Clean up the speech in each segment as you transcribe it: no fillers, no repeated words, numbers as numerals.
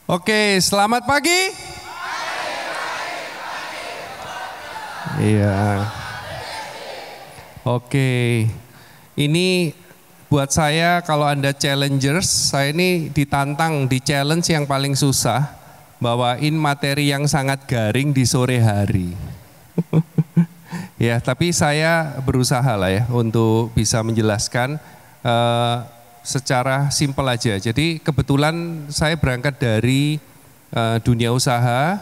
Oke, selamat pagi. Iya. Oke, ini buat saya kalau Anda challengers, saya ini ditantang di challenge yang paling susah, bawain materi yang sangat garing di sore hari. Ya, tapi saya berusaha lah ya untuk bisa menjelaskan secara simpel aja. Jadi kebetulan saya berangkat dari dunia usaha,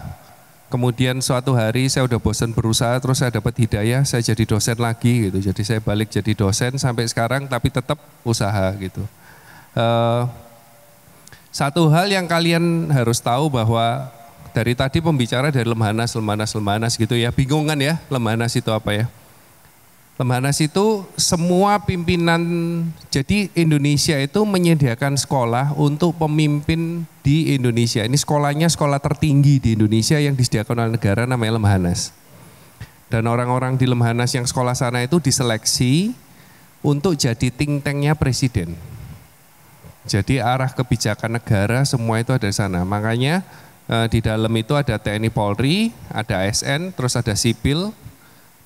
kemudian suatu hari saya udah bosan berusaha, terus saya dapat hidayah, saya jadi dosen lagi gitu. Jadi saya balik jadi dosen sampai sekarang, tapi tetap usaha gitu. Satu hal yang kalian harus tahu bahwa dari tadi pembicara dari Lemhanas gitu ya, bingung kan ya Lemhanas itu apa ya? Lemhanas itu semua pimpinan, jadi Indonesia itu menyediakan sekolah untuk pemimpin di Indonesia. Ini sekolahnya sekolah tertinggi di Indonesia yang disediakan oleh negara namanya Lemhanas. Dan orang-orang di Lemhanas yang sekolah sana itu diseleksi untuk jadi think tanknya presiden. Jadi arah kebijakan negara semua itu ada di sana. Makanya di dalam itu ada TNI Polri, ada ASN, terus ada sipil.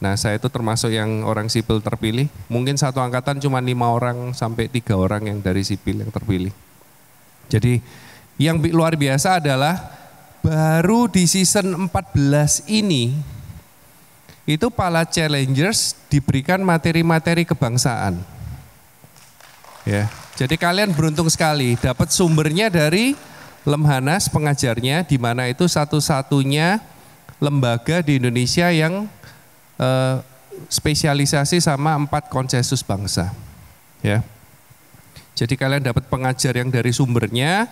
Nah saya itu termasuk yang orang sipil terpilih. Mungkin satu angkatan cuma 5 orang sampai 3 orang yang dari sipil yang terpilih. Jadi yang luar biasa adalah baru di season 14 ini, itu para challengers diberikan materi-materi kebangsaan. Ya, jadi kalian beruntung sekali dapat sumbernya dari Lemhanas pengajarnya, di mana itu satu-satunya lembaga di Indonesia yang spesialisasi sama 4 konsensus bangsa. Ya, jadi kalian dapat pengajar yang dari sumbernya,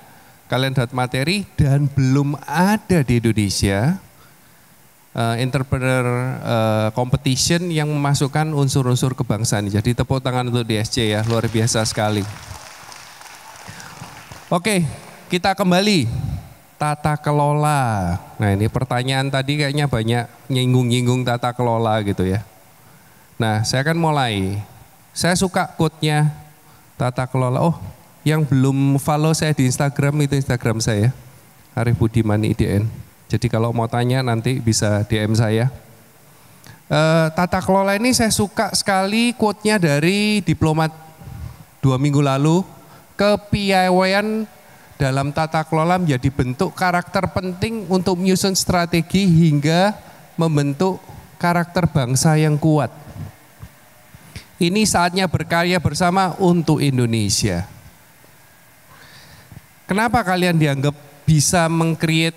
kalian dapat materi, dan belum ada di Indonesia entrepreneur competition yang memasukkan unsur-unsur kebangsaan. Jadi tepuk tangan untuk DSC ya, luar biasa sekali. Oke, kita kembali tata kelola. Nah ini pertanyaan tadi kayaknya banyak nyinggung-nyinggung tata kelola gitu ya. Nah saya akan mulai. Saya suka quote-nya tata kelola. Oh yang belum follow saya di Instagram, itu Instagram saya, Arif Budiman IDN. Jadi kalau mau tanya nanti bisa DM saya. Tata kelola ini saya suka sekali quote-nya dari diplomat 2 minggu lalu. Kepiawaian dalam tata kelola menjadi bentuk karakter penting untuk menyusun strategi hingga membentuk karakter bangsa yang kuat. Ini saatnya berkarya bersama untuk Indonesia. Kenapa kalian dianggap bisa meng-create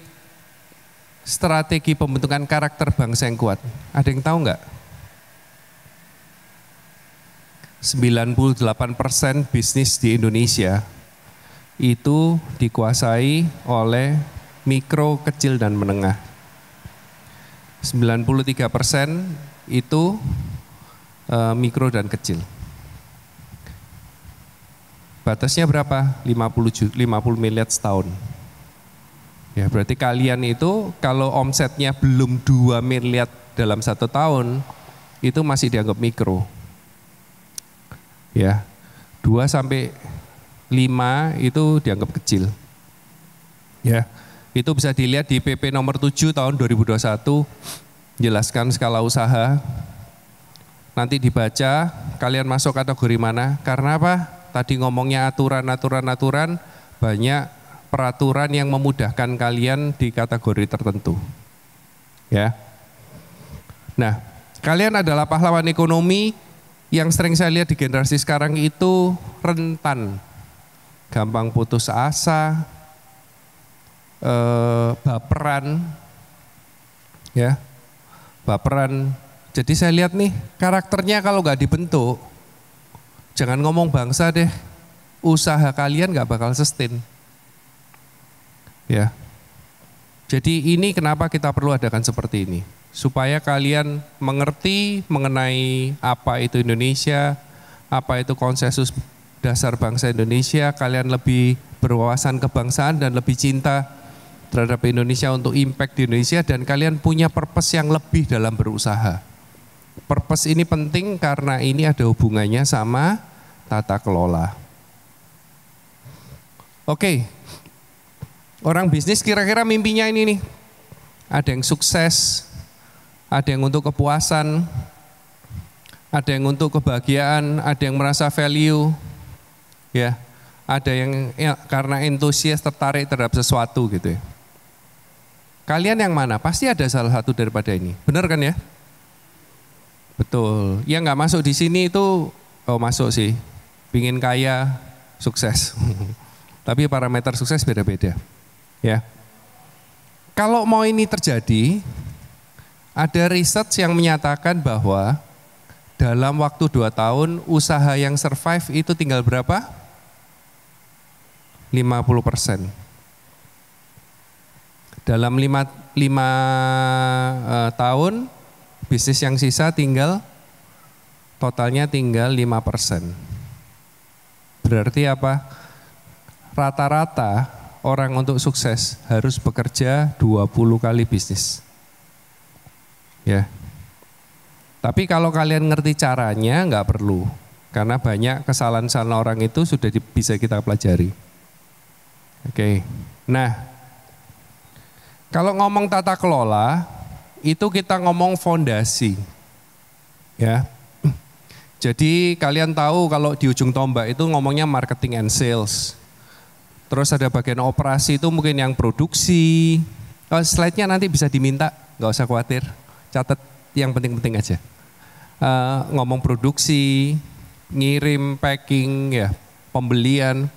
strategi pembentukan karakter bangsa yang kuat? Ada yang tahu nggak? 98% bisnis di Indonesia itu dikuasai oleh mikro, kecil, dan menengah. 93% itu mikro dan kecil. Batasnya berapa? 50 miliar setahun. Ya, berarti kalian itu kalau omsetnya belum 2 miliar dalam 1 tahun, itu masih dianggap mikro. Ya, 2 sampai 5 itu dianggap kecil. Ya, itu bisa dilihat di PP nomor 7 tahun 2021, jelaskan skala usaha. Nanti dibaca, kalian masuk kategori mana? Karena apa? Tadi ngomongnya aturan, banyak peraturan yang memudahkan kalian di kategori tertentu. Ya. Nah, kalian adalah pahlawan ekonomi yang sering saya lihat di generasi sekarang itu rentan, gampang putus asa, baperan, ya, baperan. Jadi saya lihat nih karakternya kalau nggak dibentuk, jangan ngomong bangsa deh, usaha kalian nggak bakal sustain, ya. Jadi ini kenapa kita perlu adakan seperti ini, supaya kalian mengerti mengenai apa itu Indonesia, apa itu konsensus dasar bangsa Indonesia, kalian lebih berwawasan kebangsaan dan lebih cinta terhadap Indonesia untuk impact di Indonesia, dan kalian punya purpose yang lebih dalam berusaha. Purpose ini penting karena ini ada hubungannya sama tata kelola. Oke, Orang bisnis kira-kira mimpinya ini nih. Ada yang sukses, ada yang untuk kepuasan, ada yang untuk kebahagiaan, ada yang merasa value, ya, ada yang ya, karena entusias tertarik terhadap sesuatu gitu ya. Kalian yang mana? Pasti ada salah satu daripada ini, benar kan ya? Betul. Yang nggak masuk di sini itu, oh masuk sih, pingin kaya, sukses. Tapi parameter sukses beda-beda. Ya, kalau mau ini terjadi, ada riset yang menyatakan bahwa dalam waktu 2 tahun usaha yang survive itu tinggal berapa? 50%. Dalam 5 tahun bisnis yang sisa totalnya tinggal 5%. Berarti apa? Rata-rata orang untuk sukses harus bekerja 20 kali bisnis. Ya. Tapi kalau kalian ngerti caranya nggak perlu. Karena banyak kesalahan-kesalahan orang itu sudah bisa kita pelajari. Oke. Nah, kalau ngomong tata kelola, itu kita ngomong fondasi. Ya. Jadi kalian tahu kalau di ujung tombak itu ngomongnya marketing and sales. Terus ada bagian operasi itu mungkin yang produksi. Oh, slide-nya nanti bisa diminta, nggak usah khawatir. Catat yang penting-penting aja. Ngomong produksi, ngirim, packing, ya, pembelian.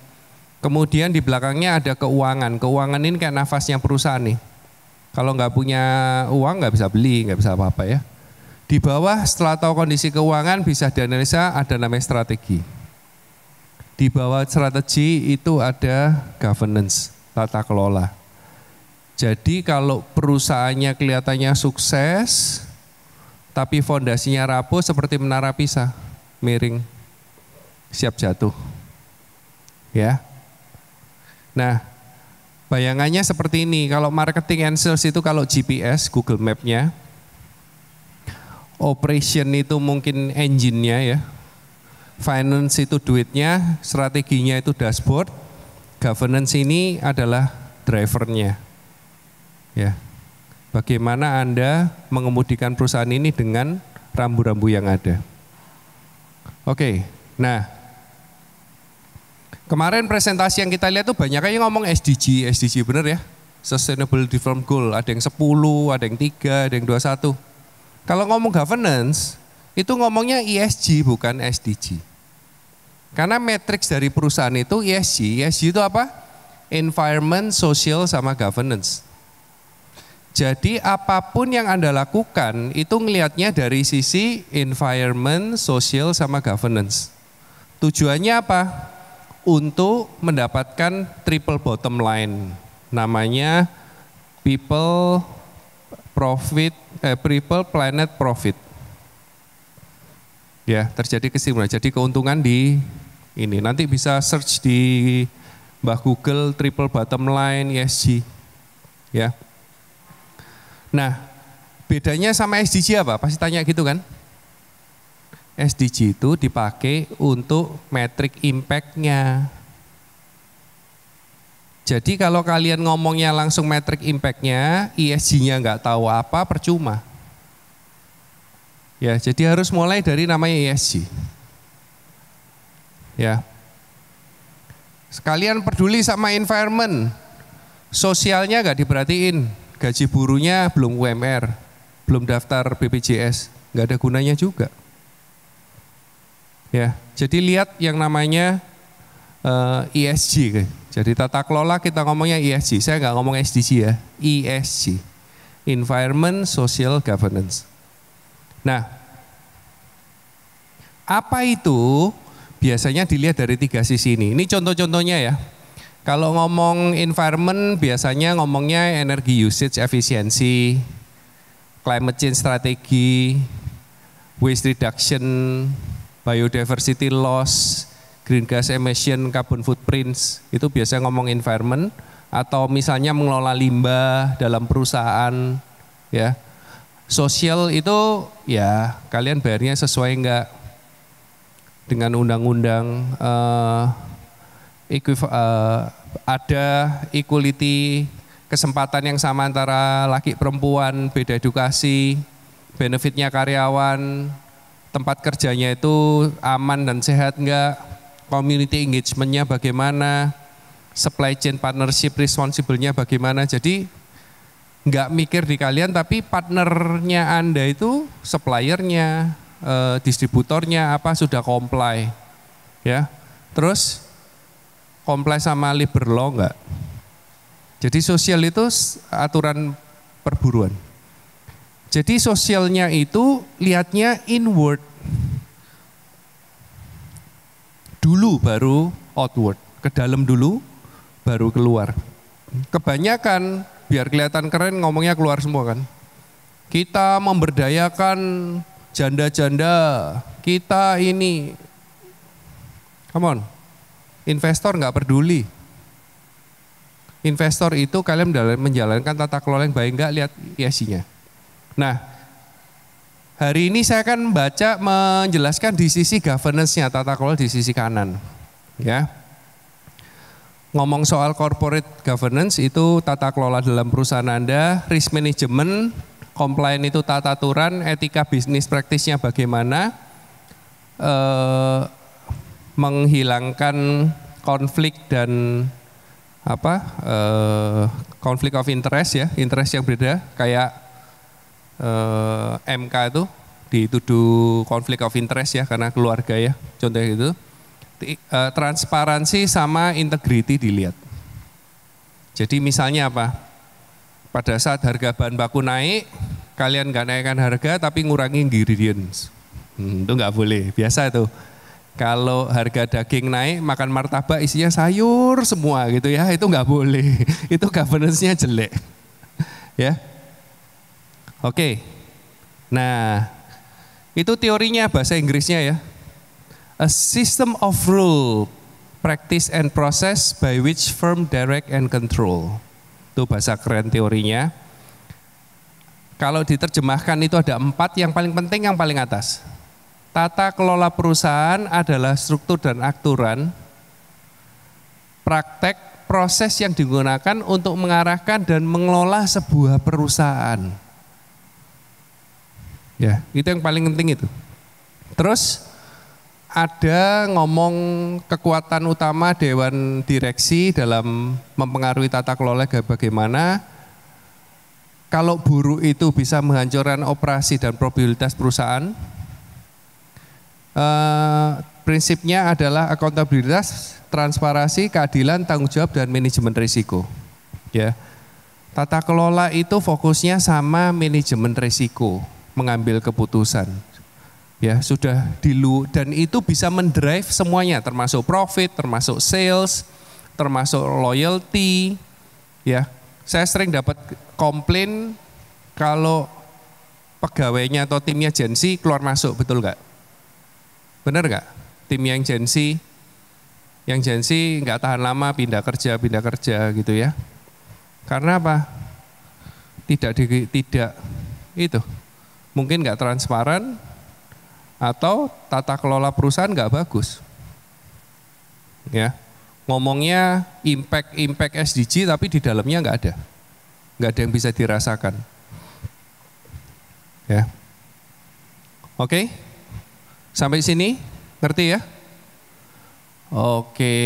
Kemudian di belakangnya ada keuangan. Keuangan ini kayak nafasnya perusahaan nih. Kalau nggak punya uang nggak bisa beli, nggak bisa apa-apa ya. Di bawah setelah tahu kondisi keuangan bisa dianalisa ada namanya strategi. Di bawah strategi itu ada governance, tata kelola. Jadi kalau perusahaannya kelihatannya sukses, tapi fondasinya rapuh seperti menara Pisa, miring, siap jatuh. Ya. Nah, bayangannya seperti ini, kalau marketing and sales itu kalau GPS, Google Map-nya, operation itu mungkin engine-nya ya, finance itu duitnya, strateginya itu dashboard, governance ini adalah drivernya. Ya. Bagaimana Anda mengemudikan perusahaan ini dengan rambu-rambu yang ada. Oke, nah kemarin presentasi yang kita lihat tuh banyak yang ngomong SDG bener ya, Sustainable Development Goal, ada yang 10, ada yang 3, ada yang 21. Kalau ngomong governance, itu ngomongnya ESG bukan SDG. Karena matriks dari perusahaan itu ESG. ESG itu apa? Environment, social, sama governance. Jadi apapun yang Anda lakukan itu ngelihatnya dari sisi environment, social, sama governance. Tujuannya apa? Untuk mendapatkan triple bottom line. Namanya people, planet, profit. Ya, terjadi kesimpulan. Jadi keuntungan di ini. Nanti bisa search di Mbah Google triple bottom line ESG. Ya. Nah, bedanya sama SDG apa? Pasti tanya gitu kan? SDG itu dipakai untuk metrik impact-nya. Jadi kalau kalian ngomongnya langsung metrik impact-nya, ESG-nya nggak tahu apa, percuma. Ya, jadi harus mulai dari namanya ESG. Ya. Sekalian peduli sama environment, sosialnya nggak diperhatiin, gaji buruhnya belum UMR, belum daftar BPJS, nggak ada gunanya juga. Ya, jadi lihat yang namanya ESG. Jadi tata kelola kita ngomongnya ESG, saya nggak ngomong SDG ya, ESG, Environment, Social, Governance. Nah, apa itu? Biasanya dilihat dari 3 sisi ini. Ini contoh-contohnya ya. Kalau ngomong environment biasanya ngomongnya energy usage efisiensi, climate change strategi, waste reduction, biodiversity loss, green gas emission, carbon footprints. Itu biasanya ngomong environment. Atau misalnya mengelola limbah dalam perusahaan, ya. Sosial itu ya kalian bayarnya sesuai enggak dengan undang-undang ada equality, kesempatan yang sama antara laki perempuan, beda edukasi, benefitnya karyawan, tempat kerjanya itu aman dan sehat enggak, community engagement-nya bagaimana, supply chain partnership responsible-nya bagaimana. Jadi enggak mikir di kalian, tapi partnernya Anda itu suppliernya, distributornya apa sudah comply, ya. Terus comply sama labor law enggak? Jadi sosial itu aturan perburuan. Jadi sosialnya itu lihatnya inward. Dulu baru outward, ke dalam dulu baru keluar. Kebanyakan biar kelihatan keren ngomongnya keluar semua kan. Kita memberdayakan janda-janda, kita ini. Come on, investor nggak peduli. Investor itu kalian menjalankan tata kelola yang baik, nggak lihat ISG-nya. Nah, hari ini saya akan menjelaskan di sisi governance-nya, tata kelola di sisi kanan. Ya, ngomong soal corporate governance itu tata kelola dalam perusahaan Anda, risk management, compliance itu tata aturan, etika bisnis praktisnya bagaimana, menghilangkan konflik dan konflik of interest ya, interest yang beda kayak MK itu dituduh konflik of interest ya karena keluarga ya, contohnya gitu. Transparansi sama integrity dilihat. Jadi misalnya apa? Pada saat harga bahan baku naik, kalian nggak naikkan harga tapi ngurangi ingredients. Itu nggak boleh, biasa itu. Kalau harga daging naik, makan martabak isinya sayur semua gitu ya, itu nggak boleh. Itu governance-nya jelek. Ya, oke. Nah, itu teorinya bahasa Inggrisnya ya. A system of rule, practice and process by which firm direct and control. Itu bahasa keren teorinya. Kalau diterjemahkan itu ada 4, yang paling penting yang paling atas. Tata kelola perusahaan adalah struktur dan aturan, praktek, proses yang digunakan untuk mengarahkan dan mengelola sebuah perusahaan. Ya, itu yang paling penting itu. Terus ada ngomong kekuatan utama dewan direksi dalam mempengaruhi tata kelola bagaimana. Kalau buruk itu bisa menghancurkan operasi dan probabilitas perusahaan. Prinsipnya adalah akuntabilitas, transparansi, keadilan, tanggung jawab, dan manajemen risiko. Ya, tata kelola itu fokusnya sama manajemen risiko, mengambil keputusan. Ya, sudah dan itu bisa mendrive semuanya, termasuk profit, termasuk sales, termasuk loyalty. Ya, saya sering dapat komplain kalau pegawainya atau timnya agensi keluar masuk, betul nggak? Benar nggak? Tim yang agensi nggak tahan lama, pindah kerja gitu ya. Karena apa? Tidak itu, mungkin nggak transparan atau tata kelola perusahaan nggak bagus. Ya, ngomongnya impact SDG tapi di dalamnya nggak ada yang bisa dirasakan. Ya, oke. Sampai sini, ngerti ya? Oke,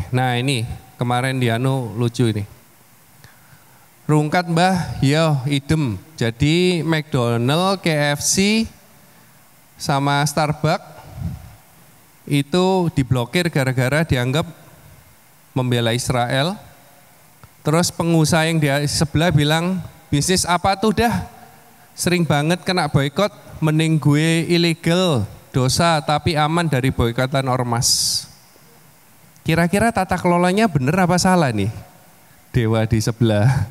nah ini kemarin Dianu lucu ini. Rungkat mbah, yo idem. Jadi McDonald, KFC, sama Starbucks itu diblokir gara-gara dianggap membela Israel. Terus pengusaha yang di sebelah bilang, bisnis apa tuh dah? Sering banget kena boykot, mending gue ilegal. Dosa tapi aman dari boikotan ormas. Kira-kira tata kelolanya bener apa salah nih? Dewa di sebelah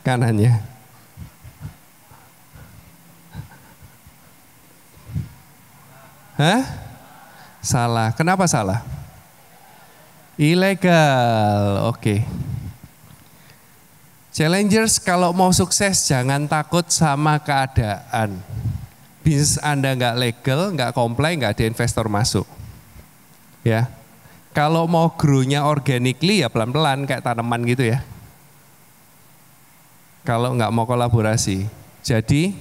kanannya. Hah? Salah. Kenapa salah? Ilegal. Oke. Challengers kalau mau sukses jangan takut sama keadaan. Bisnis Anda nggak legal, nggak comply, nggak ada investor masuk. Ya, Kalau mau grow-nya organically ya pelan-pelan kayak tanaman gitu ya. Kalau nggak mau kolaborasi. Jadi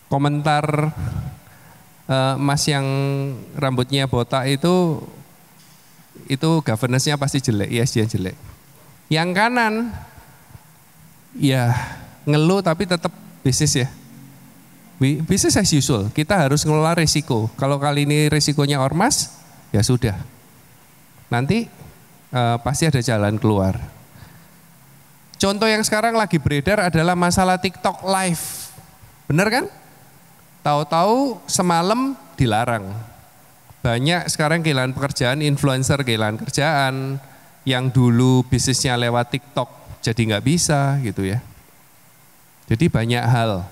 komentar Mas yang rambutnya botak itu governance-nya pasti jelek, ESG-nya jelek. Yang kanan ya ngeluh tapi tetap bisnis ya. Bisnis as usual, kita harus ngelola risiko. Kalau kali ini risikonya ormas, ya sudah. Nanti pasti ada jalan keluar. Contoh yang sekarang lagi beredar adalah masalah TikTok live. Bener kan? Tahu-tahu semalam dilarang. Banyak sekarang kehilangan pekerjaan, influencer kehilangan kerjaan, yang dulu bisnisnya lewat TikTok jadi nggak bisa gitu ya. Jadi banyak hal.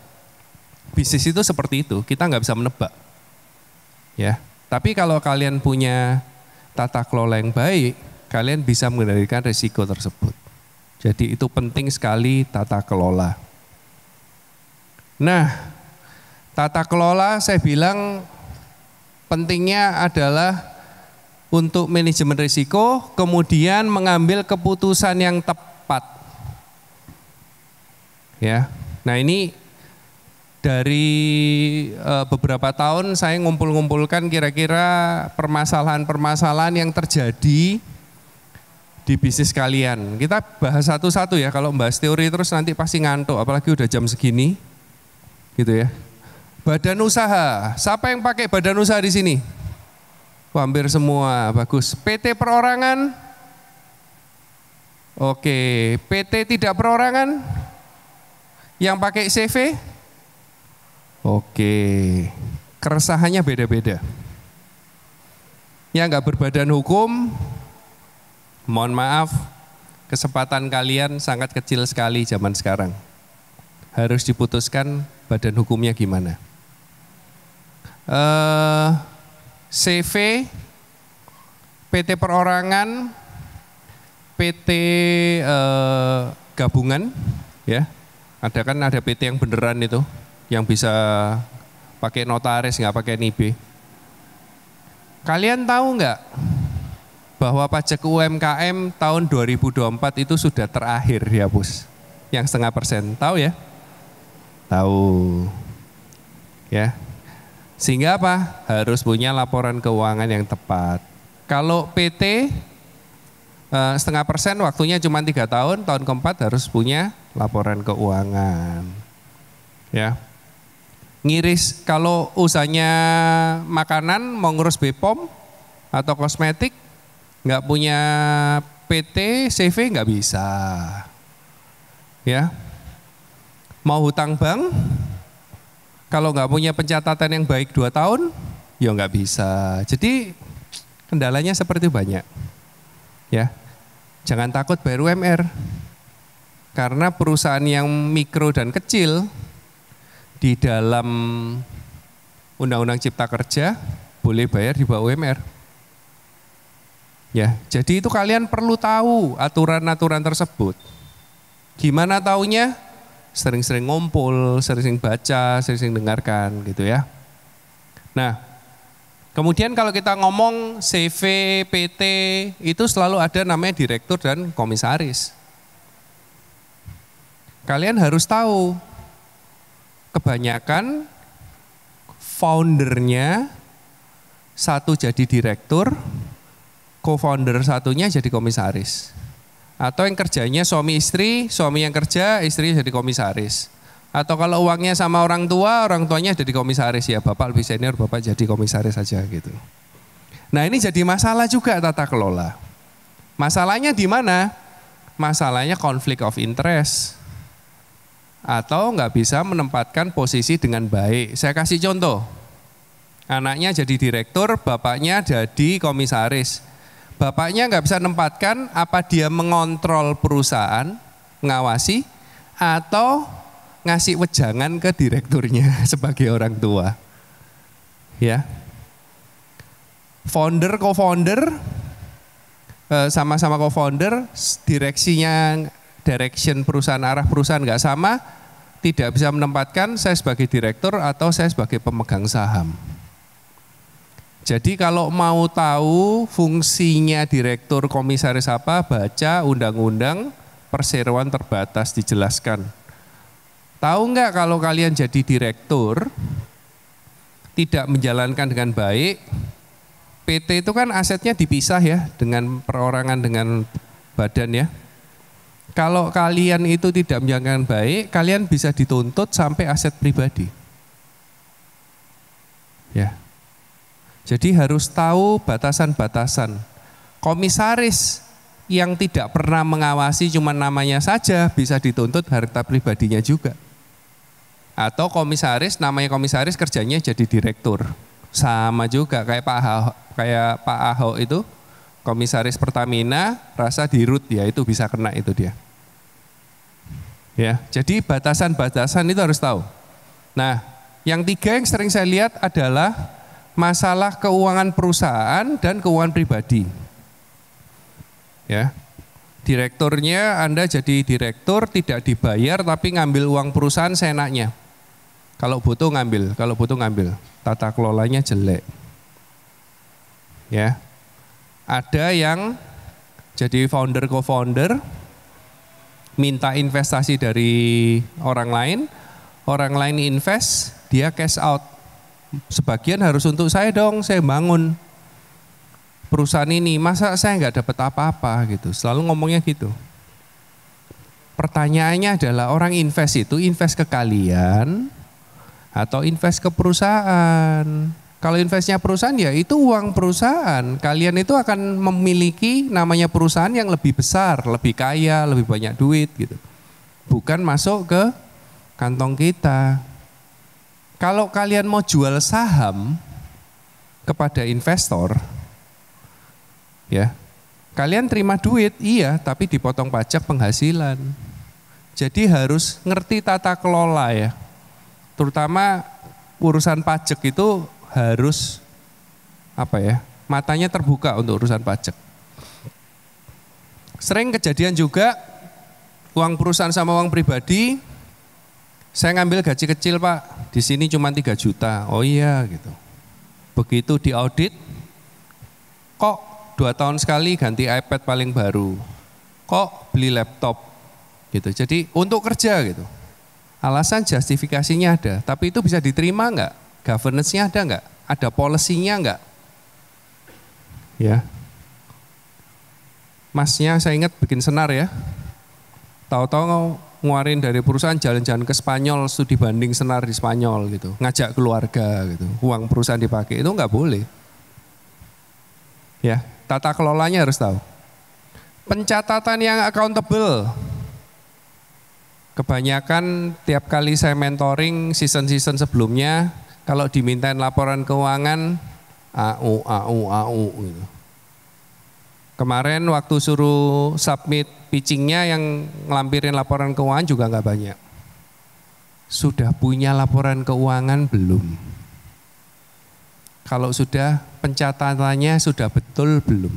Bisnis itu seperti itu, kita nggak bisa menebak. Ya, tapi kalau kalian punya tata kelola yang baik, kalian bisa mengendalikan risiko tersebut. Jadi itu penting sekali tata kelola. Nah, tata kelola saya bilang pentingnya adalah untuk manajemen risiko, kemudian mengambil keputusan yang tepat. Ya, nah ini dari beberapa tahun saya ngumpul-ngumpulkan kira-kira permasalahan-permasalahan yang terjadi di bisnis kalian. Kita bahas satu-satu ya, kalau bahas teori terus nanti pasti ngantuk, apalagi udah jam segini, gitu ya. Badan usaha, siapa yang pakai badan usaha di sini? Hampir semua, bagus. PT perorangan? Oke, PT tidak perorangan? Yang pakai CV? Oke, keresahannya beda-beda. Yang nggak berbadan hukum, mohon maaf, kesempatan kalian sangat kecil sekali zaman sekarang. Harus diputuskan badan hukumnya gimana. CV, PT perorangan, PT gabungan, ya. Ada PT yang beneran itu, yang bisa pakai notaris, nggak pakai NIB. Kalian tahu nggak bahwa pajak UMKM tahun 2024 itu sudah terakhir dihapus, yang 0,5%, tahu ya? Tahu, ya. Sehingga apa? Harus punya laporan keuangan yang tepat. Kalau PT 0,5% waktunya cuma 3 tahun, tahun keempat harus punya laporan keuangan. Ya. Ngiris, kalau usahanya makanan, mau ngurus BPOM atau kosmetik, nggak punya PT, CV nggak bisa. Ya. Mau hutang bank, kalau nggak punya pencatatan yang baik 2 tahun, ya nggak bisa. Jadi kendalanya seperti banyak. Ya, jangan takut bayar UMR. Karena perusahaan yang mikro dan kecil di dalam Undang-Undang Cipta Kerja boleh bayar di bawah UMR. Ya, jadi itu kalian perlu tahu aturan-aturan tersebut. Gimana taunya? Sering-sering ngumpul, sering-sering baca, sering-sering dengarkan gitu ya. Nah, kemudian kalau kita ngomong CV, PT, itu selalu ada namanya direktur dan komisaris. Kalian harus tahu, kebanyakan foundernya satu jadi direktur, co-founder satunya jadi komisaris. Atau yang kerjanya suami istri, suami yang kerja, istri jadi komisaris. Atau kalau uangnya sama orang tua, orang tuanya jadi komisaris, ya bapak lebih senior, bapak jadi komisaris saja gitu. Nah ini jadi masalah juga tata kelola. Masalahnya di mana? Masalahnya konflik of interest. Atau nggak bisa menempatkan posisi dengan baik. Saya kasih contoh, anaknya jadi direktur, bapaknya jadi komisaris. Bapaknya nggak bisa menempatkan apa dia mengontrol perusahaan, mengawasi, atau ngasih wejangan ke direkturnya sebagai orang tua. Ya, founder, co-founder, sama-sama co-founder, direction perusahaan, arah perusahaan nggak sama, tidak bisa menempatkan saya sebagai direktur atau saya sebagai pemegang saham. Jadi kalau mau tahu fungsinya direktur komisaris apa, baca undang-undang perseroan terbatas dijelaskan. Tahu nggak kalau kalian jadi direktur, tidak menjalankan dengan baik, PT itu kan asetnya dipisah ya dengan perorangan dengan badan ya. Kalau kalian itu tidak menjalankan baik, kalian bisa dituntut sampai aset pribadi. Ya. Jadi harus tahu batasan-batasan. Komisaris yang tidak pernah mengawasi cuma namanya saja bisa dituntut harta pribadinya juga. Atau komisaris, namanya komisaris kerjanya jadi direktur. Sama juga kayak Pak Ahok itu komisaris Pertamina rasa dirut ya itu bisa kena itu dia. Ya, jadi batasan-batasan itu harus tahu. Nah, yang tiga yang sering saya lihat adalah masalah keuangan perusahaan dan keuangan pribadi. Ya. Direkturnya Anda jadi direktur tidak dibayar tapi ngambil uang perusahaan seenaknya. Kalau butuh ngambil, kalau butuh ngambil. Tata kelolanya jelek. Ya. Ada yang jadi founder co-founder minta investasi dari orang lain invest, dia cash out. Sebagian harus untuk saya dong, saya bangun perusahaan ini, masa saya nggak dapat apa-apa gitu, selalu ngomongnya gitu. Pertanyaannya adalah orang invest itu invest ke kalian atau invest ke perusahaan? Kalau investnya perusahaan ya itu uang perusahaan, kalian itu akan memiliki namanya perusahaan yang lebih besar, lebih kaya, lebih banyak duit gitu. Bukan masuk ke kantong kita. Kalau kalian mau jual saham kepada investor, ya, kalian terima duit, iya, tapi dipotong pajak penghasilan. Jadi harus ngerti tata kelola ya. Terutama urusan pajak itu harus matanya terbuka untuk urusan pajak. Sering kejadian juga uang perusahaan sama uang pribadi. Saya ngambil gaji kecil Pak, di sini cuma 3 juta. Oh iya gitu. Begitu diaudit, kok 2 tahun sekali ganti iPad paling baru. Kok beli laptop gitu. Jadi untuk kerja gitu. Alasan justifikasinya ada, tapi itu bisa diterima enggak? Governance-nya ada enggak? Ada policy-nya enggak? Ya. Masnya saya ingat bikin senar ya. Tahu-tahu nguarin dari perusahaan jalan-jalan ke Spanyol, studi banding senar di Spanyol gitu, ngajak keluarga gitu, uang perusahaan dipakai, itu nggak boleh. Ya, tata kelolanya harus tahu. Pencatatan yang accountable. Kebanyakan tiap kali saya mentoring season-season sebelumnya, kalau dimintain laporan keuangan, AU gitu. Kemarin waktu suruh submit pitchingnya yang ngelampirin laporan keuangan juga nggak banyak. Sudah punya laporan keuangan belum? Kalau sudah, pencatatannya sudah betul belum?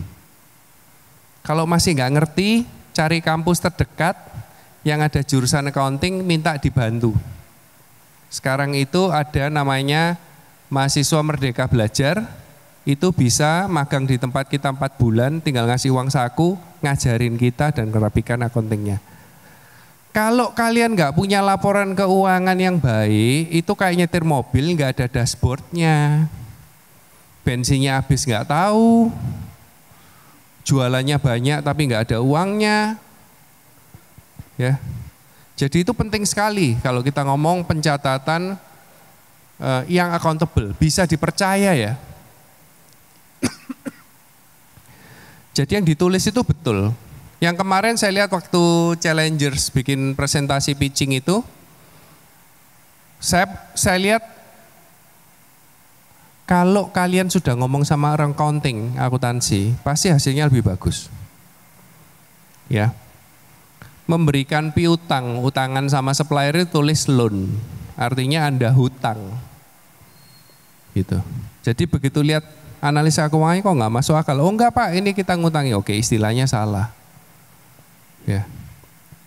Kalau masih nggak ngerti, cari kampus terdekat yang ada jurusan accounting, minta dibantu. Sekarang itu ada namanya mahasiswa Merdeka Belajar. Itu bisa magang di tempat kita 4 bulan, tinggal ngasih uang saku, ngajarin kita dan ngerapikan accountingnya. Kalau kalian nggak punya laporan keuangan yang baik, itu kayak nyetir mobil nggak ada dashboardnya, bensinnya habis nggak tahu, jualannya banyak tapi nggak ada uangnya, ya. Jadi itu penting sekali kalau kita ngomong pencatatan yang accountable, bisa dipercaya ya. Jadi yang ditulis itu betul. Yang kemarin saya lihat waktu Challengers bikin presentasi pitching itu, saya lihat kalau kalian sudah ngomong sama orang accounting, akuntansi, pasti hasilnya lebih bagus. Ya. Memberikan piutang, utangan sama supplier itu tulis loan. Artinya Anda hutang. Gitu. Jadi begitu lihat analisa keuangannya kok nggak masuk akal. Oh enggak Pak, ini kita ngutangi. Oke, istilahnya salah. Ya.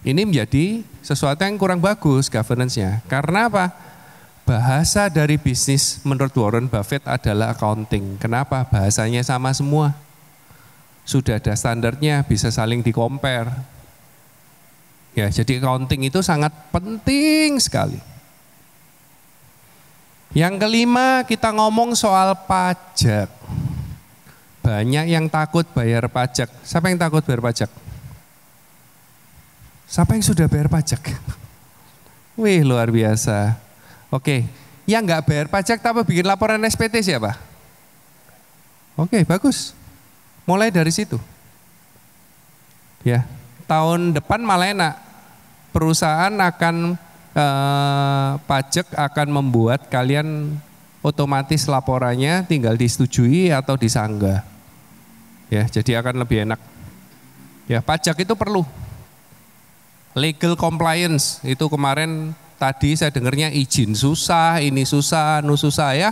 Ini menjadi sesuatu yang kurang bagus governance-nya. Karena apa? Bahasa dari bisnis menurut Warren Buffett adalah accounting. Kenapa? Bahasanya sama semua. Sudah ada standarnya, bisa saling di-compare. Ya, jadi accounting itu sangat penting sekali. Yang kelima, kita ngomong soal pajak. Banyak yang takut bayar pajak. Siapa yang takut bayar pajak? Siapa yang sudah bayar pajak? Wih, luar biasa. Oke, yang nggak bayar pajak tapi bikin laporan SPT siapa? Oke, bagus. Mulai dari situ. Ya, tahun depan malah enak. Perusahaan akan pajak akan membuat kalian otomatis laporannya tinggal disetujui atau disanggah. Ya, jadi akan lebih enak. Ya, pajak itu perlu. Legal compliance itu kemarin tadi saya dengarnya izin susah, ini susah, anu susah ya.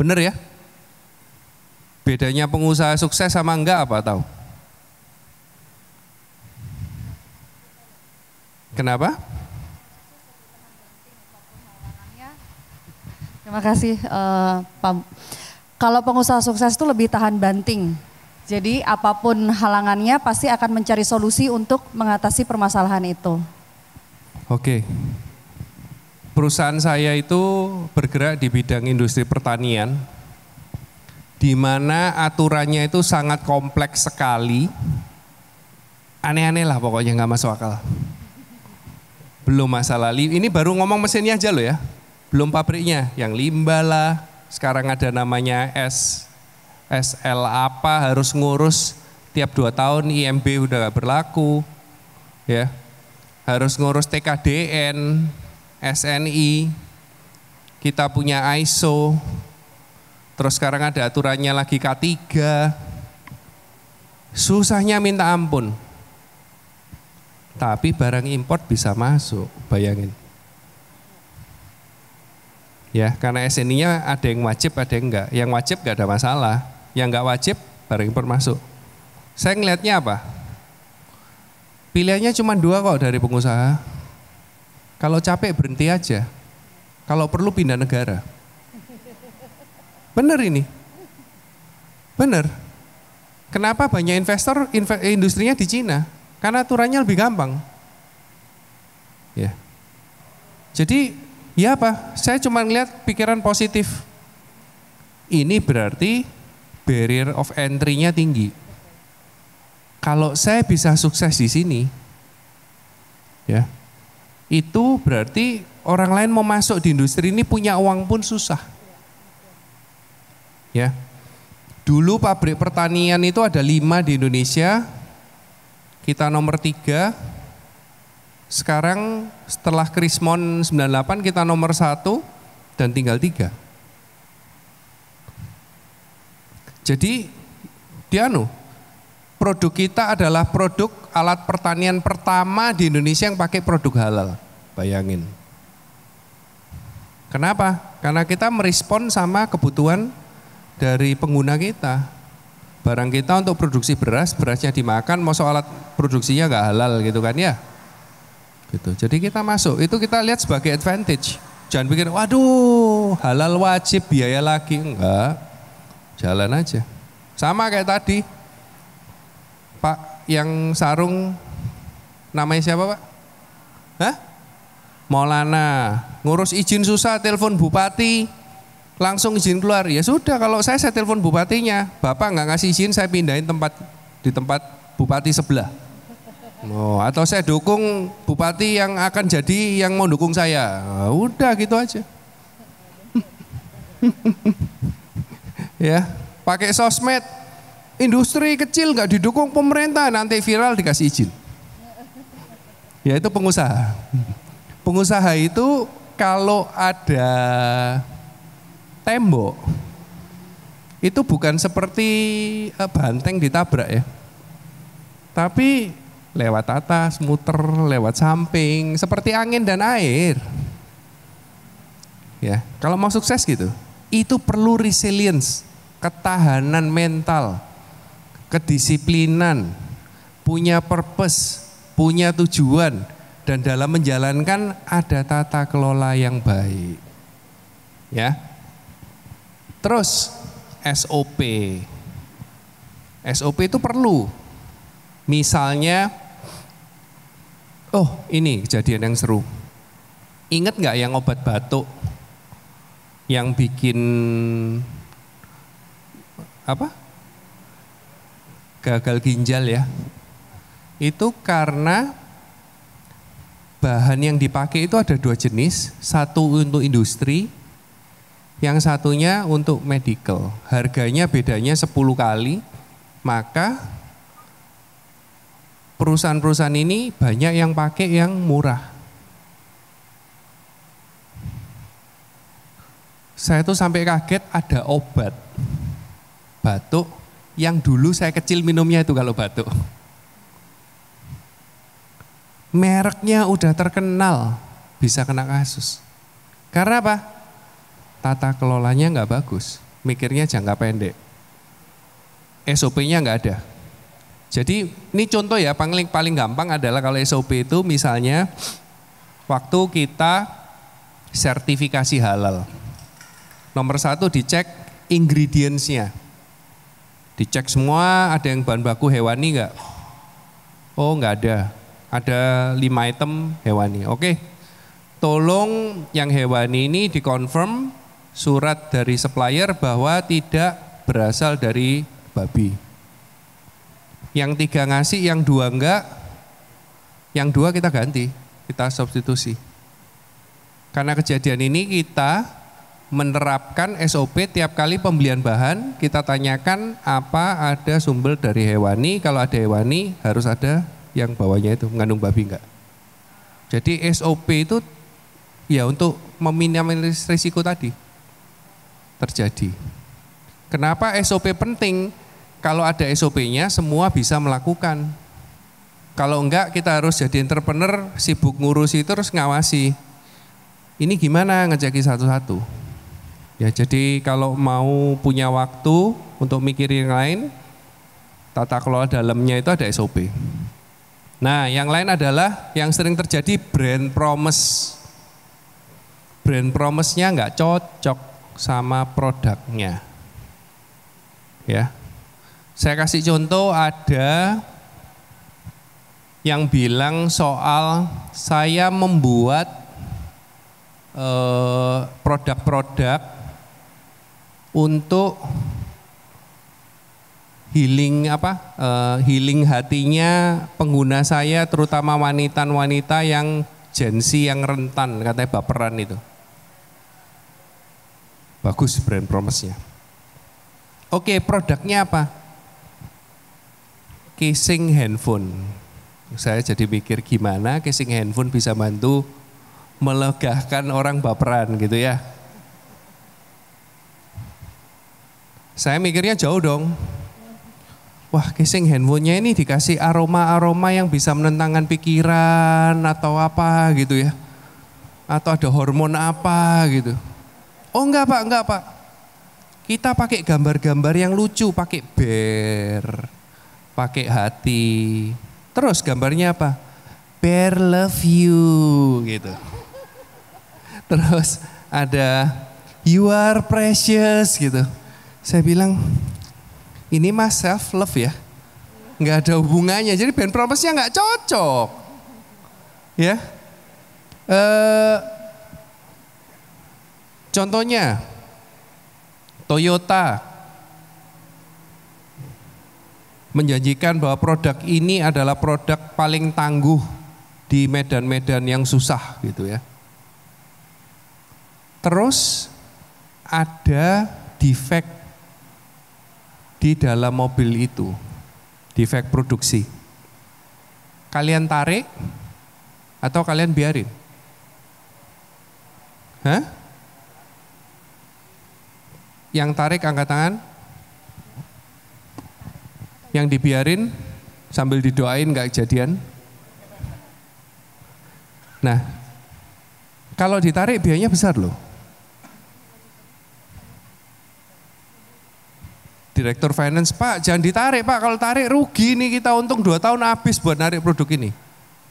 Bener ya? Bedanya pengusaha sukses sama enggak apa tahu? Kenapa? Terima kasih Pak. Kalau pengusaha sukses itu lebih tahan banting. Jadi apapun halangannya pasti akan mencari solusi untuk mengatasi permasalahan itu. Oke. Perusahaan saya itu bergerak di bidang industri pertanian, di mana aturannya itu sangat kompleks sekali, aneh-aneh lah pokoknya nggak masuk akal. Belum masalah, ini baru ngomong mesinnya aja loh ya, belum pabriknya, yang limbah lah, sekarang ada namanya SL apa harus ngurus tiap 2 tahun IMB udah gak berlaku, ya harus ngurus TKDN. SNI, kita punya ISO, terus sekarang ada aturannya lagi K3, susahnya minta ampun. Tapi barang import bisa masuk, bayangin. Ya, karena SNI-nya ada yang wajib, ada yang enggak. Yang wajib enggak ada masalah, yang enggak wajib barang import masuk. Saya ngelihatnya apa? Pilihannya cuma 2 kok dari pengusaha. Kalau capek berhenti aja, kalau perlu pindah negara. Bener ini, bener. Kenapa banyak investor industrinya di Cina? Karena aturannya lebih gampang. Ya. Jadi ya apa? Saya cuma ngeliat pikiran positif. Ini berarti barrier of entry-nya tinggi. Kalau saya bisa sukses di sini, ya. Itu berarti orang lain mau masuk di industri ini punya uang pun susah. Ya. Dulu pabrik pertanian itu ada 5 di Indonesia, kita nomor 3. Sekarang setelah Krismon 98 kita nomor 1 dan tinggal 3. Jadi produk kita adalah produk alat pertanian pertama di Indonesia yang pakai produk halal. Bayangin. Kenapa? Karena kita merespon sama kebutuhan dari pengguna kita. Barang kita untuk produksi beras, berasnya dimakan, mau alat produksinya nggak halal gitu kan ya. Gitu. Jadi kita masuk, itu kita lihat sebagai advantage. Jangan pikir, waduh halal wajib biaya lagi. Enggak, jalan aja. Sama kayak tadi. Pak yang sarung namanya siapa Pak? Hah? Maulana, ngurus izin susah, telepon bupati, langsung izin keluar. Ya sudah, kalau saya telepon bupatinya, Bapak nggak ngasih izin, saya pindahin di tempat bupati sebelah. Oh, atau saya dukung bupati yang akan jadi yang mau dukung saya. Nah, udah gitu aja. Ya, pakai sosmed. Industri kecil nggak didukung pemerintah, nanti viral dikasih izin. Ya itu pengusaha. Pengusaha itu kalau ada tembok, itu bukan seperti banteng ditabrak ya. Tapi lewat atas, muter, lewat samping, seperti angin dan air. Ya, kalau mau sukses gitu, itu perlu resilience, ketahanan mental, kedisiplinan, punya purpose, punya tujuan, dan dalam menjalankan ada tata kelola yang baik. Ya. Terus SOP. SOP itu perlu. Misalnya, oh ini kejadian yang seru. Ingat nggak yang obat batuk yang bikin apa? Gagal ginjal ya. Itu karena bahan yang dipakai itu ada 2 jenis, satu untuk industri, yang satunya untuk medical. Harganya bedanya 10 kali, maka perusahaan-perusahaan ini banyak yang pakai yang murah. Saya tuh sampai kaget ada obat batuk yang dulu saya kecil minumnya itu kalau batuk. Mereknya udah terkenal, bisa kena kasus. Karena apa? Tata kelolanya nggak bagus, mikirnya jangka pendek. SOP-nya nggak ada. Jadi ini contoh ya, paling gampang adalah kalau SOP itu misalnya waktu kita sertifikasi halal. Nomor 1 dicek ingredients-nya. Dicek semua, ada yang bahan baku hewani enggak? Oh enggak ada, ada 5 item hewani. Oke, tolong yang hewani ini dikonfirm surat dari supplier bahwa tidak berasal dari babi. Yang 3 ngasih, yang 2 enggak, yang 2 kita ganti, kita substitusi. Karena kejadian ini kita menerapkan SOP tiap kali pembelian bahan, kita tanyakan apa ada sumber dari hewani, kalau ada hewani harus ada yang bawahnya itu mengandung babi enggak. Jadi SOP itu ya untuk meminimalisir risiko tadi terjadi. Kenapa SOP penting? Kalau ada SOP-nya semua bisa melakukan. Kalau enggak kita harus jadi entrepreneur, sibuk ngurusi terus ngawasi. Ini gimana ngeceki satu-satu. Ya jadi kalau mau punya waktu untuk mikirin yang lain, tata kelola dalamnya itu ada SOP. Nah yang lain adalah yang sering terjadi brand promise. Brand promise-nya enggak cocok sama produknya. Ya. Saya kasih contoh, ada yang bilang soal saya membuat produk-produk untuk healing healing hatinya pengguna saya, terutama wanita-wanita yang Gen Z yang rentan, katanya baperan itu. Bagus brand promise-nya. Oke, produknya apa? Casing handphone. Saya jadi mikir gimana casing handphone bisa bantu melegahkan orang baperan gitu ya. Saya mikirnya jauh dong. Wah, casing handphonenya ini dikasih aroma-aroma yang bisa menenangkan pikiran atau apa gitu ya. Atau ada hormon apa gitu. Oh enggak Pak. Kita pakai gambar-gambar yang lucu, pakai bear, pakai hati. Terus gambarnya apa? Bear love you gitu. Terus ada you are precious gitu. Saya bilang ini mah self love ya. Nggak ada hubungannya. Jadi brand promise-nya nggak cocok. Ya. Contohnya Toyota menjanjikan bahwa produk ini adalah produk paling tangguh di medan-medan yang susah gitu ya. Terus ada defek di dalam mobil itu, defek produksi. Kalian tarik atau kalian biarin? Hah? Yang tarik angkat tangan. Yang dibiarin sambil didoain gak kejadian. Nah, kalau ditarik biayanya besar loh. Direktur finance, Pak jangan ditarik Pak, kalau tarik rugi nih kita, untung 2 tahun habis buat narik produk ini.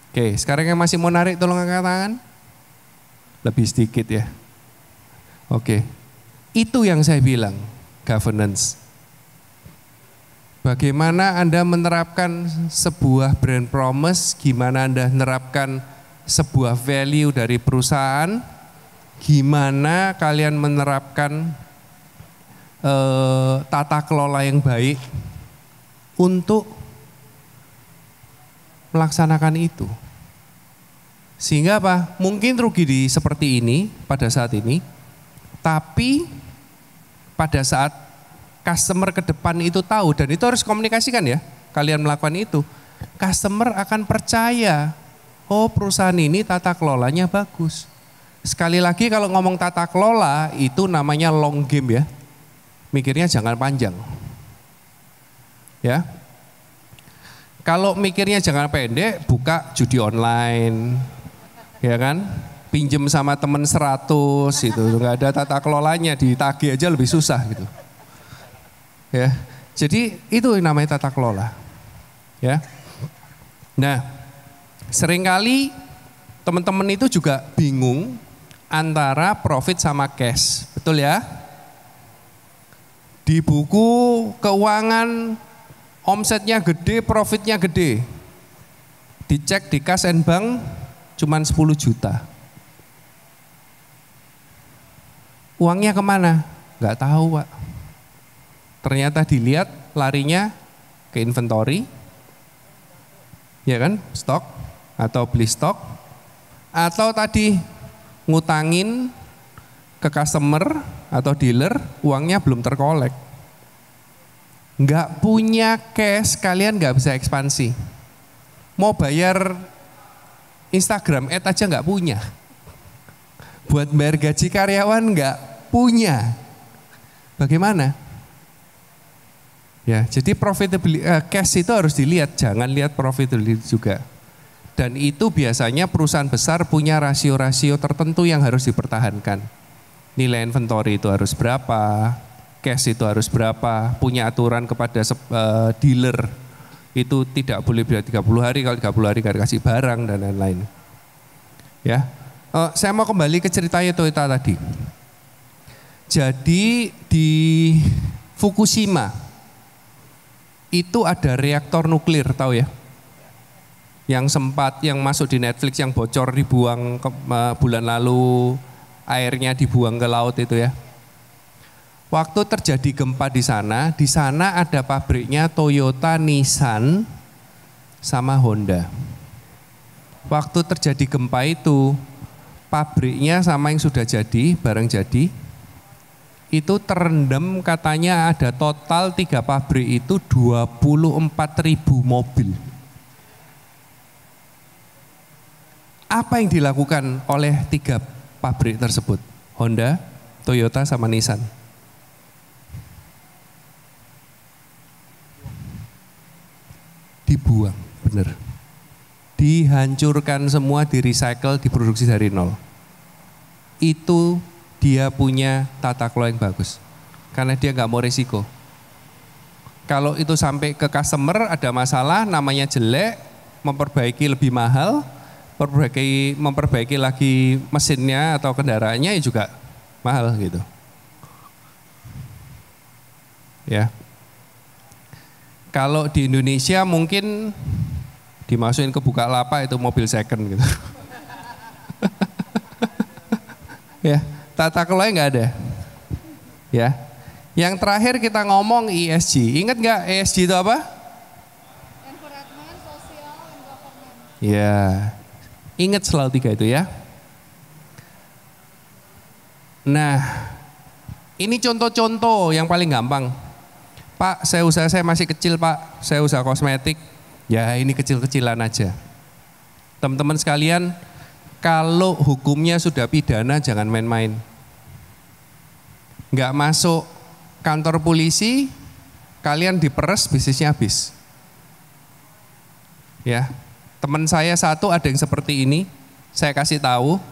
Oke, sekarang yang masih mau narik tolong angkat tangan. Lebih sedikit ya. Oke. Itu yang saya bilang, governance. Bagaimana Anda menerapkan sebuah brand promise, gimana Anda menerapkan sebuah value dari perusahaan, gimana kalian menerapkan tata kelola yang baik untuk melaksanakan itu. Sehingga apa? Mungkin rugi di seperti ini pada saat ini, tapi pada saat customer ke depan itu tahu, dan itu harus komunikasikan ya, kalian melakukan itu, customer akan percaya, oh perusahaan ini tata kelolanya bagus. Sekali lagi kalau ngomong tata kelola itu namanya long game ya, mikirnya jangan panjang. Ya, kalau mikirnya jangan pendek, buka judi online, ya kan, pinjem sama temen 100 itu, nggak ada tata kelolanya, ditagih aja lebih susah gitu. Ya, jadi itu yang namanya tata kelola. Ya, nah seringkali teman-teman itu juga bingung antara profit sama cash, betul ya? Di buku keuangan omsetnya gede, profitnya gede. Dicek di kas and bank cuman 10 juta. Uangnya kemana? Nggak tahu Pak. Ternyata dilihat larinya ke inventory, ya kan, stok, atau beli stok, atau tadi ngutangin ke customer atau dealer, uangnya belum terkolek. Nggak punya cash, kalian nggak bisa ekspansi. Mau bayar Instagram ad aja nggak punya. Buat bayar gaji karyawan nggak punya. Bagaimana? Ya, jadi profitability, cash itu harus dilihat, jangan lihat profitability juga. Dan itu biasanya perusahaan besar punya rasio-rasio tertentu yang harus dipertahankan. Nilai inventory itu harus berapa, cash itu harus berapa, punya aturan kepada dealer itu tidak boleh beli 30 hari, kalau 30 hari gak dikasih barang dan lain-lain. Ya, saya mau kembali ke ceritanya Toyota tadi. Jadi di Fukushima itu ada reaktor nuklir, tahu ya? Yang sempat, yang masuk di Netflix, yang bocor dibuang ke, bulan lalu, airnya dibuang ke laut itu ya. Waktu terjadi gempa di sana ada pabriknya Toyota, Nissan, sama Honda. Waktu terjadi gempa itu, pabriknya sama yang sudah jadi, barang jadi, itu terendam, katanya ada total 3 pabrik itu 24.000 mobil. Apa yang dilakukan oleh 3 pabrik tersebut? Honda, Toyota, sama Nissan. Dibuang, bener. Dihancurkan semua, di recycle, diproduksi dari nol. Itu dia punya tata kelola yang bagus. Karena dia nggak mau risiko. Kalau itu sampai ke customer ada masalah, namanya jelek, memperbaiki lebih mahal, memperbaiki lagi mesinnya atau kendaraannya ya juga mahal gitu. Ya. Kalau di Indonesia mungkin dimasukin ke Bukalapak itu mobil second gitu. Ya. Tata kelola nggak ada, ya. Yang terakhir kita ngomong ESG. Ingat nggak ESG itu apa? Environment, Social, and Governance. Ya, ingat selalu 3 itu ya. Nah, ini contoh-contoh yang paling gampang. Pak, usaha saya masih kecil Pak, saya usaha kosmetik. Ya ini kecil-kecilan aja. Teman-teman sekalian, kalau hukumnya sudah pidana jangan main-main. Nggak masuk kantor polisi, kalian diperes, bisnisnya habis. Ya, teman saya satu ada yang seperti ini, saya kasih tahu,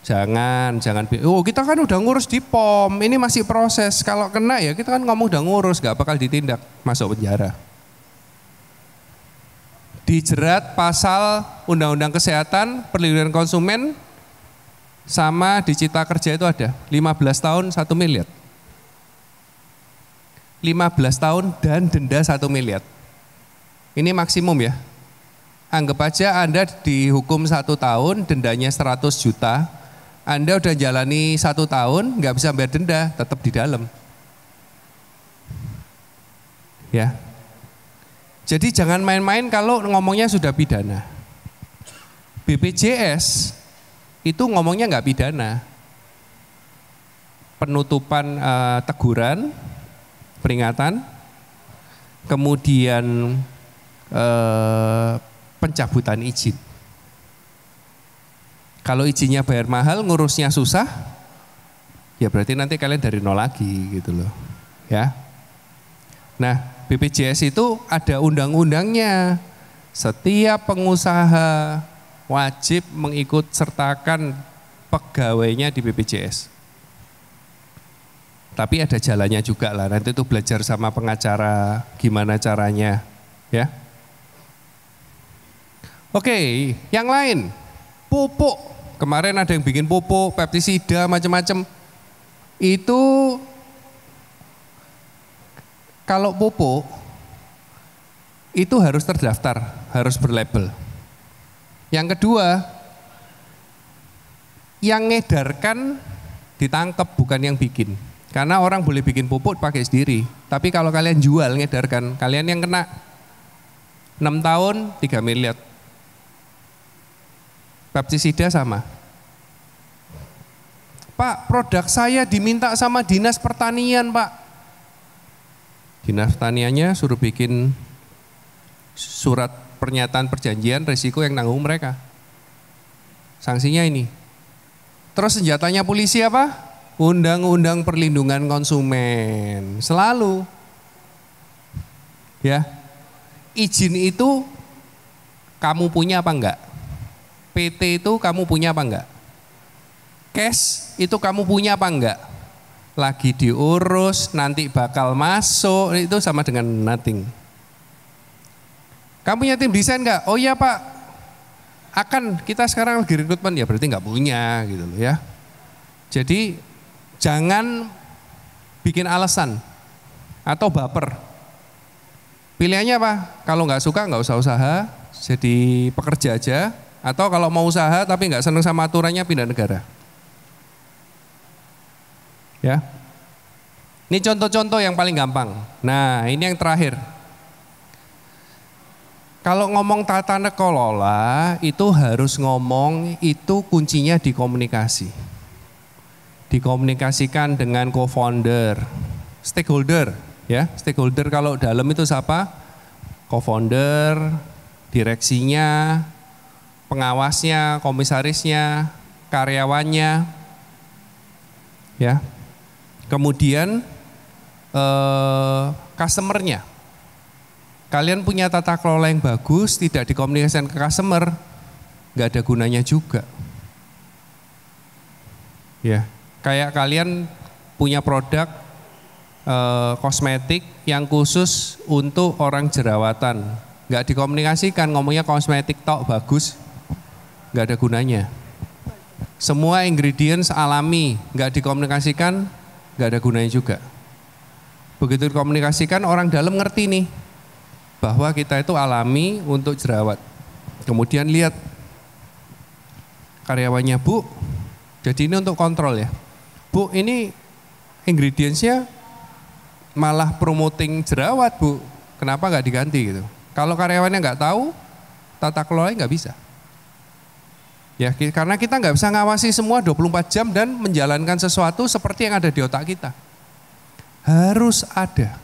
jangan. Oh kita kan udah ngurus di POM, ini masih proses. Kalau kena ya kita kan ngomong udah ngurus, nggak bakal ditindak, masuk penjara. Dijerat pasal Undang-Undang Kesehatan Perlindungan Konsumen sama di Cipta Kerja itu ada 15 tahun 1 miliar. 15 tahun dan denda 1 miliar. Ini maksimum ya. Anggap aja Anda dihukum 1 tahun, dendanya 100 juta. Anda udah jalani 1 tahun, nggak bisa bayar denda, tetap di dalam. Ya. Jadi jangan main-main kalau ngomongnya sudah pidana. BPJS itu ngomongnya nggak pidana. Penutupan teguran, peringatan, kemudian pencabutan izin. Kalau izinnya bayar mahal, ngurusnya susah, ya berarti nanti kalian dari nol lagi gitu loh. Ya. Nah, BPJS itu ada undang-undangnya. Setiap pengusaha wajib mengikut sertakan pegawainya di BPJS. Tapi ada jalannya juga lah, nanti itu belajar sama pengacara gimana caranya, ya. Oke, yang lain, pupuk. Kemarin ada yang bikin pupuk, pestisida, macam-macam. Itu kalau pupuk itu harus terdaftar, harus berlabel. Yang kedua, yang ngedarkan ditangkap bukan yang bikin. Karena orang boleh bikin pupuk pakai sendiri. Tapi kalau kalian jual, ngedarkan, kalian yang kena 6 tahun 3 miliar. Pestisida sama. Pak, produk saya diminta sama Dinas Pertanian, Pak. Dinas Pertaniannya suruh bikin surat pernyataan perjanjian risiko yang nanggung mereka. Sanksinya ini. Terus senjatanya polisi apa? Undang-undang perlindungan konsumen. Selalu. Ya. Izin itu kamu punya apa enggak? PT itu kamu punya apa enggak? Cash itu kamu punya apa enggak? Lagi diurus, nanti bakal masuk, itu sama dengan nothing. Kamu punya tim desain enggak? Oh iya Pak, kita sekarang lagi rekrutmen, ya berarti enggak punya gitu loh ya. Jadi jangan bikin alasan atau baper. Pilihannya apa? Kalau enggak suka enggak usah usaha, jadi pekerja aja. Atau kalau mau usaha tapi nggak seneng sama aturannya, pindah negara. Ya, ini contoh-contoh yang paling gampang. Nah, ini yang terakhir. Kalau ngomong tata kelola itu harus ngomong itu kuncinya di komunikasi. Dikomunikasikan dengan co-founder, stakeholder. Ya, stakeholder kalau dalam itu siapa? Co-founder, direksinya, pengawasnya, komisarisnya, karyawannya, ya. Kemudian customernya. Kalian punya tata kelola yang bagus, tidak dikomunikasikan ke customer, nggak ada gunanya juga. Ya, kayak kalian punya produk kosmetik yang khusus untuk orang jerawatan, nggak dikomunikasikan, ngomongnya kosmetik tok bagus. Nggak ada gunanya. Semua ingredients alami, nggak dikomunikasikan, nggak ada gunanya juga. Begitu dikomunikasikan, orang dalam ngerti nih, bahwa kita itu alami untuk jerawat. Kemudian lihat karyawannya, Bu, jadi ini untuk kontrol ya. Bu, ini ingredientsnya malah promoting jerawat, Bu. Kenapa nggak diganti gitu? Kalau karyawannya nggak tahu, tata kelolanya nggak bisa. Ya, karena kita nggak bisa ngawasi semua 24 jam dan menjalankan sesuatu seperti yang ada di otak kita. Harus ada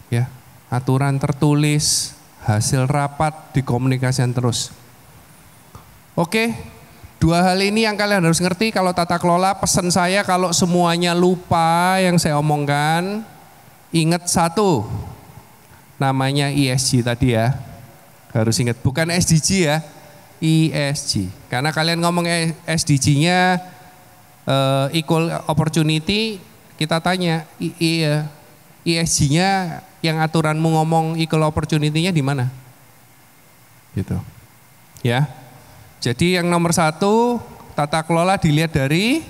ya, aturan tertulis, hasil rapat, dikomunikasikan terus. Oke, 2 hal ini yang kalian harus ngerti kalau tata kelola. Pesan saya kalau semuanya lupa yang saya omongkan, ingat 1, namanya ESG tadi ya. Harus ingat, bukan SDG ya. ESG, karena kalian ngomong SDG-nya equal opportunity, kita tanya ESG-nya yang aturanmu ngomong equal opportunity-nya di mana? Gitu. Ya. Jadi yang nomor 1, Tata kelola dilihat dari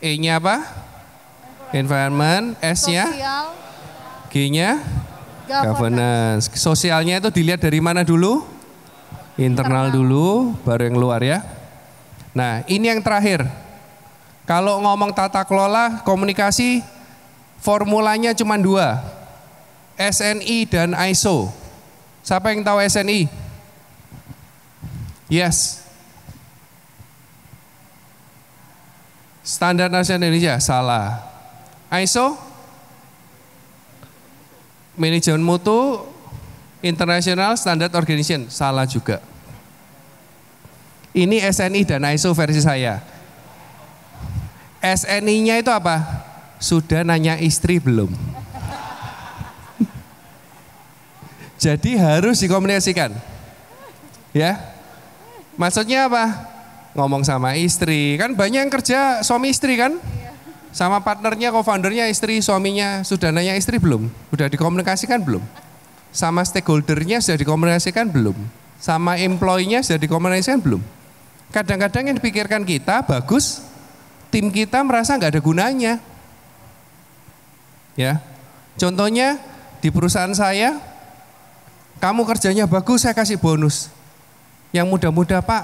E-nya apa? Environment, S-nya, Sosial, G-nya, governance. Sosialnya itu dilihat dari mana dulu? Internal dulu, baru yang luar ya. Nah, ini yang terakhir. Kalau ngomong tata kelola komunikasi, formulanya cuma 2. SNI dan ISO. Siapa yang tahu SNI? Yes. Standar Nasional Indonesia, salah. ISO? Manajemen Mutu International Standard Organization, salah juga. Ini SNI dan ISO versi saya. SNI-nya itu apa? Sudah nanya istri belum? Jadi harus dikomunikasikan. Ya. Maksudnya apa? Ngomong sama istri. Kan banyak yang kerja suami istri kan? Sama partnernya, co-foundernya istri, suaminya. Sudah nanya istri belum? Sudah dikomunikasikan belum? Sama stakeholdernya sudah dikomunikasikan belum? Sama employee-nya sudah dikomunikasikan belum? Kadang-kadang yang dipikirkan kita bagus, tim kita merasa nggak ada gunanya. Ya, contohnya di perusahaan saya, kamu kerjanya bagus, saya kasih bonus. Yang muda-muda Pak,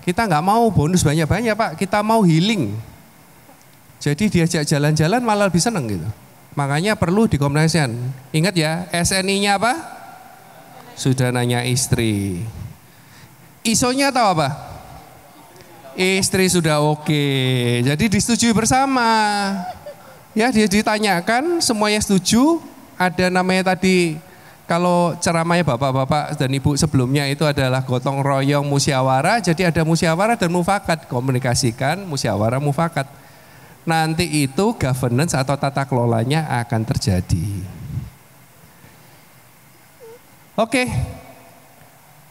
kita nggak mau bonus banyak-banyak Pak, kita mau healing. Jadi diajak jalan-jalan malah lebih seneng gitu. Makanya perlu dikomunikasikan. Ingat ya, SNI-nya apa? Sudah nanya istri. ISO-nya tahu apa? Istri sudah oke. Jadi disetujui bersama. Ya, dia ditanyakan, semuanya setuju. Ada namanya tadi, kalau ceramahnya bapak-bapak dan ibu sebelumnya itu adalah gotong royong musyawarah. Jadi ada musyawarah dan mufakat. Komunikasikan, musyawarah, mufakat. Nanti itu governance atau tata kelolanya akan terjadi. Oke,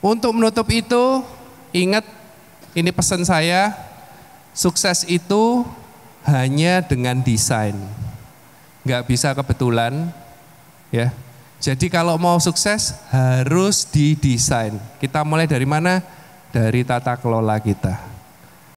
untuk menutup itu, ingat ini pesan saya, sukses itu hanya dengan desain, nggak bisa kebetulan, ya. Jadi kalau mau sukses harus didesain. Kita mulai dari mana? Dari tata kelola kita.